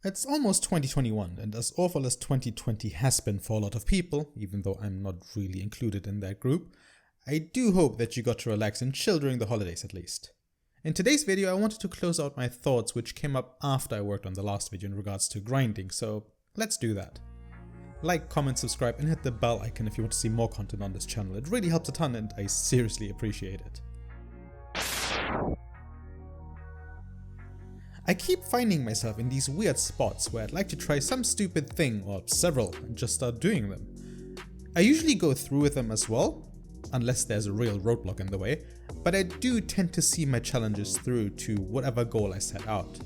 It's almost 2021, and as awful as 2020 has been for a lot of people, even though I'm not really included in that group, I do hope that you got to relax and chill during the holidays at least. In today's video I wanted to close out my thoughts which came up after I worked on the last video in regards to grinding, so let's do that. Like, comment, subscribe and hit the bell icon if you want to see more content on this channel. It really helps a ton and I seriously appreciate it. I keep finding myself in these weird spots where I'd like to try some stupid thing or several and just start doing them. I usually go through with them as well, unless there's a real roadblock in the way, but I do tend to see my challenges through to whatever goal I set out.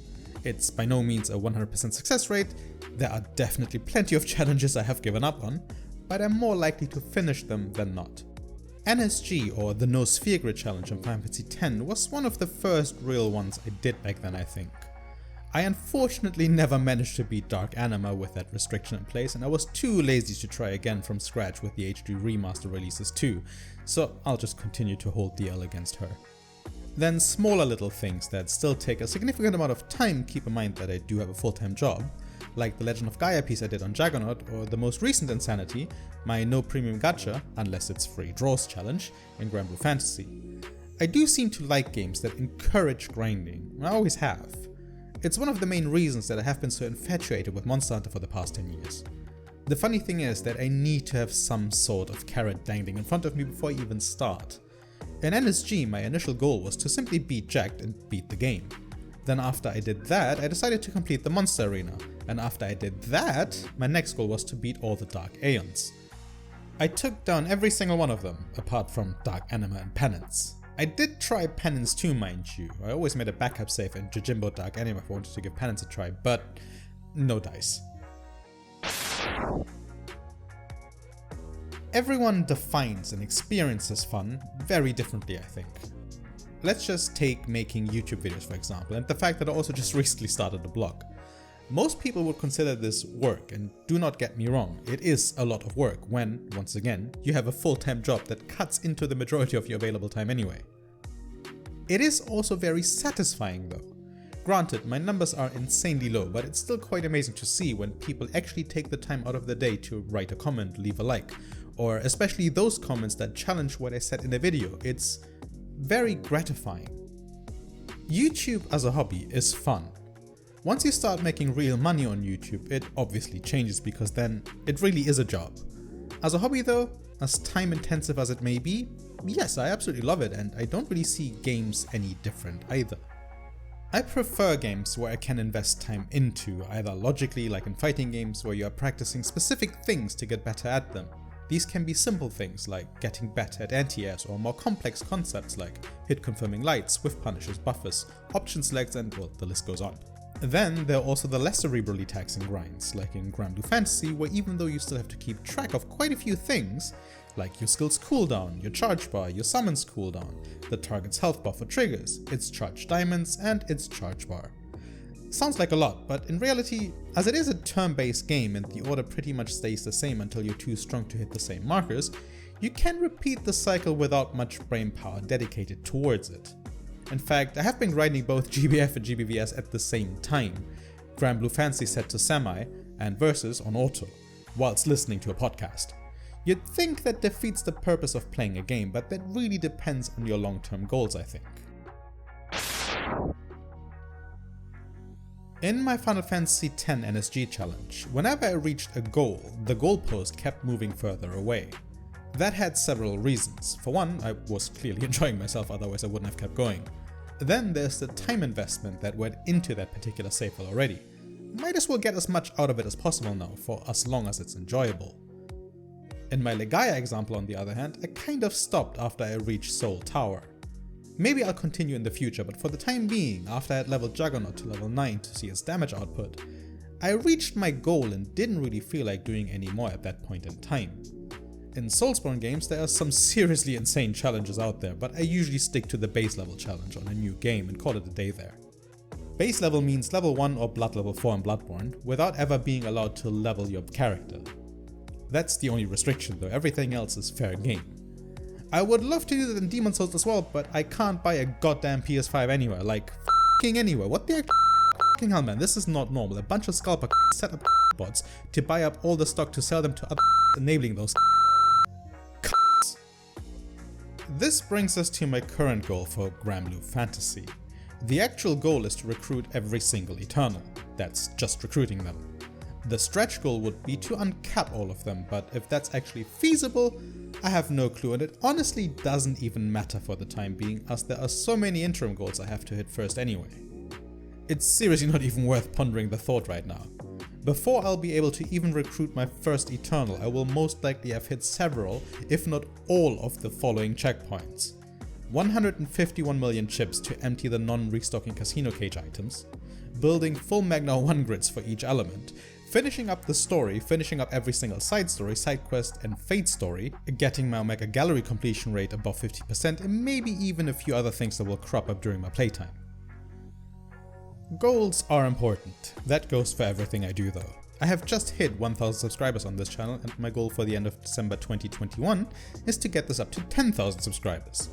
It's by no means a 100% success rate, there are definitely plenty of challenges I have given up on, but I'm more likely to finish them than not. NSG, or the No Sphere Grid challenge on Final Fantasy X, was one of the first real ones I did back then, I think. I unfortunately never managed to beat Dark Anima with that restriction in place, and I was too lazy to try again from scratch with the HD remaster releases too, so I'll just continue to hold the L against her. Then smaller little things that still take a significant amount of time, keep in mind that I do have a full-time job, like the Legend of Gaia piece I did on Juggernaut, or the most recent insanity, my no premium gacha, unless it's free draws challenge, in Granblue Fantasy. I do seem to like games that encourage grinding, I always have. It's one of the main reasons that I have been so infatuated with Monster Hunter for the past 10 years. The funny thing is that I need to have some sort of carrot dangling in front of me before I even start. In NSG, my initial goal was to simply beat Jacked and beat the game. Then after I did that, I decided to complete the Monster Arena, and after I did that, my next goal was to beat all the Dark Aeons. I took down every single one of them, apart from Dark Anima and Penance. I did try Penance too, mind you. I always made a backup save in Jojimbo Dark Anima if I wanted to give Penance a try, but no dice. Everyone defines and experiences fun very differently, I think. Let's just take making YouTube videos for example, and the fact that I also just recently started a blog. Most people would consider this work, and do not get me wrong, it is a lot of work when, once again, you have a full-time job that cuts into the majority of your available time anyway. It is also very satisfying though. Granted, my numbers are insanely low, but it's still quite amazing to see when people actually take the time out of the day to write a comment, leave a like, or especially those comments that challenge what I said in a video. It's very gratifying. YouTube as a hobby is fun. Once you start making real money on YouTube, it obviously changes because then it really is a job. As a hobby though, as time intensive as it may be, yes, I absolutely love it and I don't really see games any different either. I prefer games where I can invest time into, either logically like in fighting games where you are practicing specific things to get better at them. These can be simple things like getting better at anti-airs, or more complex concepts like hit confirming lights, swift punishes, buffers, option selects, and well, the list goes on. Then there are also the less cerebrally taxing grinds, like in Granblue Fantasy, where even though you still have to keep track of quite a few things, like your skill's cooldown, your charge bar, your summons cooldown, the target's health bar for triggers, its charge diamonds, and its charge bar. Sounds like a lot, but in reality, as it is a turn-based game and the order pretty much stays the same until you're too strong to hit the same markers, you can repeat the cycle without much brain power dedicated towards it. In fact, I have been grinding both GBF and GBVS at the same time, Granblue Fantasy set to semi, and Versus on auto, whilst listening to a podcast. You'd think that defeats the purpose of playing a game, but that really depends on your long-term goals, I think. In my Final Fantasy X NSG challenge, whenever I reached a goal, the goalpost kept moving further away. That had several reasons. For one, I was clearly enjoying myself, otherwise I wouldn't have kept going. Then there's the time investment that went into that particular save file already. Might as well get as much out of it as possible now, for as long as it's enjoyable. In my Legaia example on the other hand, I kind of stopped after I reached Soul Tower. Maybe I'll continue in the future, but for the time being, after I had leveled Juggernaut to level 9 to see its damage output, I reached my goal and didn't really feel like doing any more at that point in time. In Soulsborne games there are some seriously insane challenges out there, but I usually stick to the base level challenge on a new game and call it a day there. Base level means level 1 or blood level 4 in Bloodborne, without ever being allowed to level your character. That's the only restriction though, everything else is fair game. I would love to do that in Demon's Souls as well, but I can't buy a goddamn PS5 anywhere, like f***ing anywhere. What the heck? Fucking hell, man, this is not normal. A bunch of scalper set up bots to buy up all the stock to sell them to other enabling those This brings us to my current goal for Granblue Fantasy. The actual goal is to recruit every single Eternal. That's just recruiting them. The stretch goal would be to uncap all of them, but if that's actually feasible, I have no clue, and it honestly doesn't even matter for the time being, as there are so many interim goals I have to hit first anyway. It's seriously not even worth pondering the thought right now. Before I'll be able to even recruit my first Eternal, I will most likely have hit several, if not all of the following checkpoints. 151 million chips to empty the non-restocking casino cage items, building full Magna 1 grids for each element, finishing up the story, finishing up every single side story, side quest and fate story, getting my Omega Gallery completion rate above 50%, and maybe even a few other things that will crop up during my playtime. Goals are important. That goes for everything I do though. I have just hit 1000 subscribers on this channel, and my goal for the end of December 2021 is to get this up to 10,000 subscribers.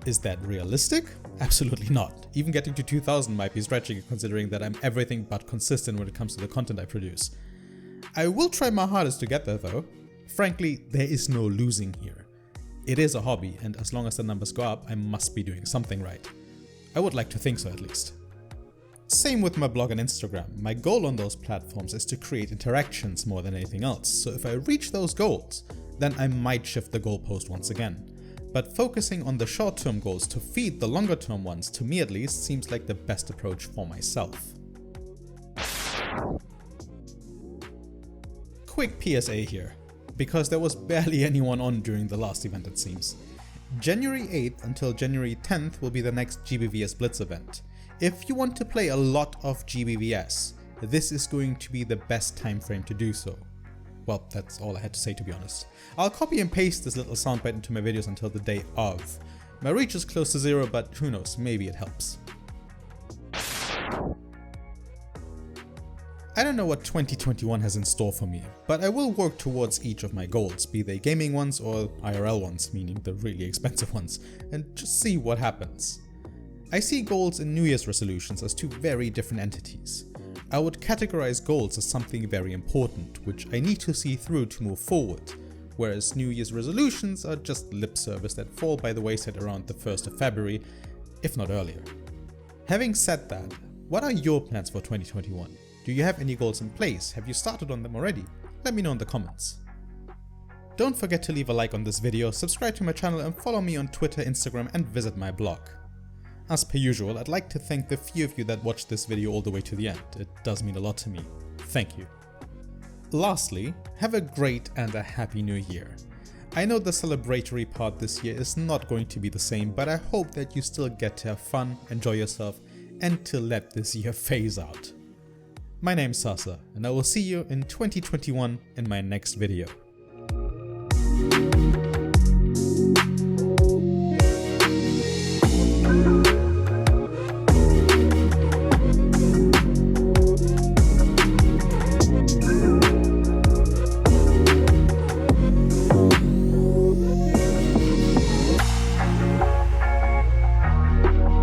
Is that realistic? Absolutely not. Even getting to 2000 might be stretching, considering that I'm everything but consistent when it comes to the content I produce. I will try my hardest to get there though. Frankly, there is no losing here. It is a hobby, and as long as the numbers go up, I must be doing something right. I would like to think so at least. Same with my blog and Instagram. My goal on those platforms is to create interactions more than anything else, so if I reach those goals, then I might shift the goalpost once again. But focusing on the short-term goals to feed the longer-term ones, to me at least, seems like the best approach for myself. Quick PSA here, because there was barely anyone on during the last event it seems. January 8th until January 10th will be the next GBVS Blitz event. If you want to play a lot of GBVS, this is going to be the best time frame to do so. Well, that's all I had to say, to be honest. I'll copy and paste this little soundbite into my videos until the day of. My reach is close to 0, but who knows, maybe it helps. I don't know what 2021 has in store for me, but I will work towards each of my goals, be they gaming ones or IRL ones, meaning the really expensive ones, and just see what happens. I see goals and New Year's resolutions as two very different entities. I would categorize goals as something very important, which I need to see through to move forward, whereas New Year's resolutions are just lip service that fall by the wayside around the 1st of February, if not earlier. Having said that, what are your plans for 2021? Do you have any goals in place? Have you started on them already? Let me know in the comments. Don't forget to leave a like on this video, subscribe to my channel and follow me on Twitter, Instagram and visit my blog. As per usual, I'd like to thank the few of you that watched this video all the way to the end. It does mean a lot to me. Thank you. Lastly, have a great and a happy new year. I know the celebratory part this year is not going to be the same, but I hope that you still get to have fun, enjoy yourself, and to let this year phase out. My name's Sasa, and I will see you in 2021 in my next video.